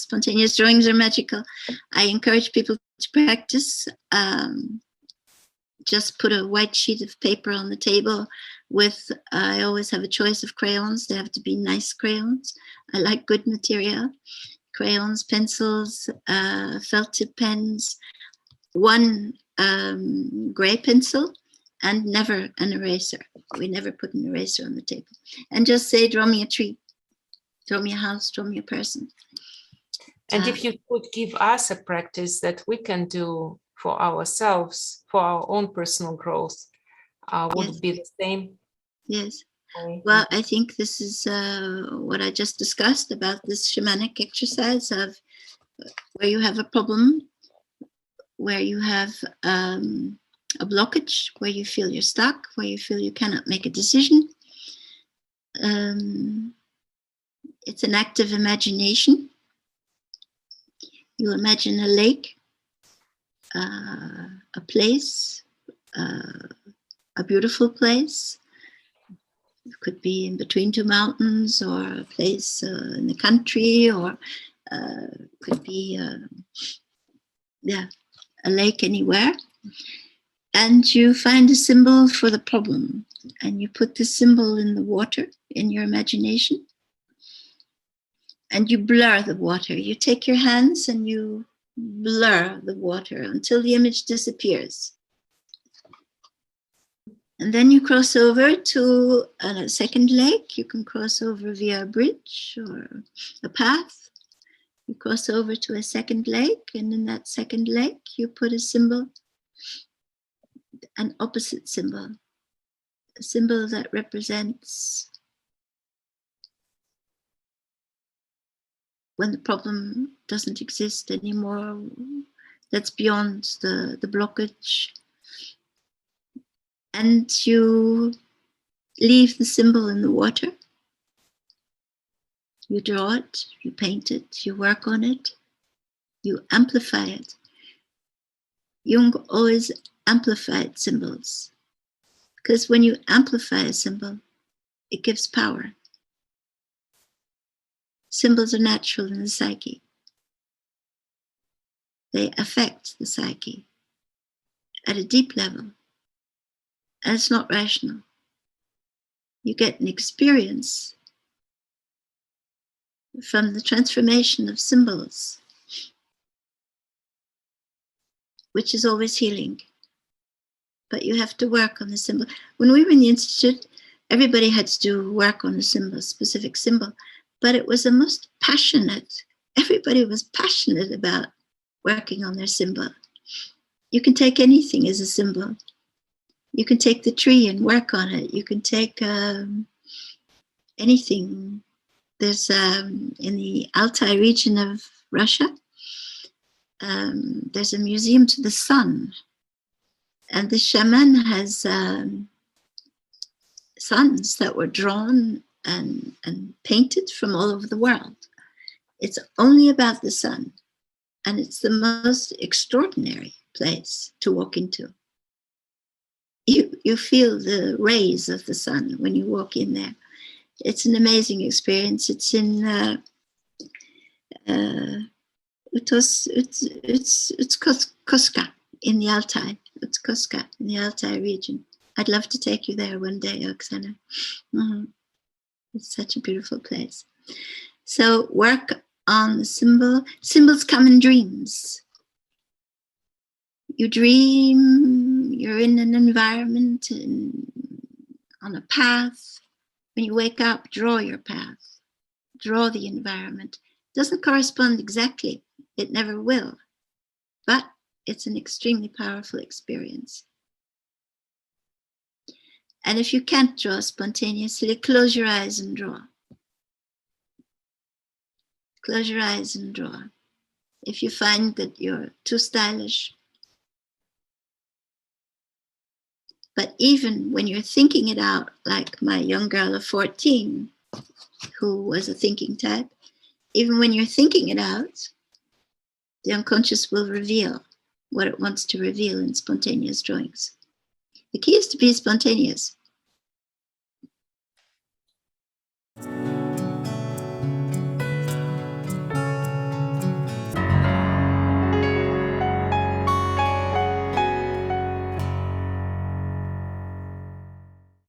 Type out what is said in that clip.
Spontaneous drawings are magical. I encourage people to practice. Just put a white sheet of paper on the table with, I always have a choice of crayons. They have to be nice crayons. I like good material. Crayons, pencils, felt tip pens, one gray pencil, and never an eraser. We never put an eraser on the table. And just say, draw me a tree, draw me a house, draw me a person. And if you could give us a practice that we can do for ourselves, for our own personal growth, would Yes. it be the same? Yes. Well, I think this is what I just discussed about this shamanic exercise of where you have a problem, where you have a blockage, where you feel you're stuck, where you feel you cannot make a decision. It's an active imagination. You imagine a lake, a place, a beautiful place. It could be in between two mountains, or a place in the country, or could be a lake anywhere. And you find a symbol for the problem, and you put the symbol in the water in your imagination, and you blur the water. You take your hands and you blur the water until the image disappears. And then you cross over to a second lake. You can cross over via a bridge or a path. You cross over to a second lake, and in that second lake, you put a symbol, an opposite symbol, a symbol that represents when the problem doesn't exist anymore, that's beyond the blockage. And you leave the symbol in the water. You draw it, you paint it, you work on it, you amplify it. Jung always amplified symbols, because when you amplify a symbol, it gives power. Symbols are natural in the psyche. They affect the psyche at a deep level. And it's not rational. You get an experience from the transformation of symbols, which is always healing. But you have to work on the symbol. When we were in the Institute, everybody had to do work on a symbol, specific symbol, but it was the most passionate. Everybody was passionate about working on their symbol. You can take anything as a symbol. You can take the tree and work on it. You can take anything. There's in the Altai region of Russia, there's a museum to the sun. And the shaman has suns that were drawn and painted from all over the world. It's only about the sun. And it's the most extraordinary place to walk into. You feel the rays of the sun when you walk in there. It's an amazing experience. It's in it's Koska in the Altai. It's Koska in the Altai region. I'd love to take you there one day, Oksana. It's such a beautiful place. So work on the symbol. Symbols come in dreams. You dream, you're in an environment, on a path. When you wake up, draw your path. Draw the environment. It doesn't correspond exactly. It never will. But it's an extremely powerful experience. And if you can't draw spontaneously, close your eyes and draw. Close your eyes and draw. If you find that you're too stylish. But even when you're thinking it out, like my young girl of 14, who was a thinking type, even when you're thinking it out, the unconscious will reveal what it wants to reveal in spontaneous drawings. The key is to be spontaneous.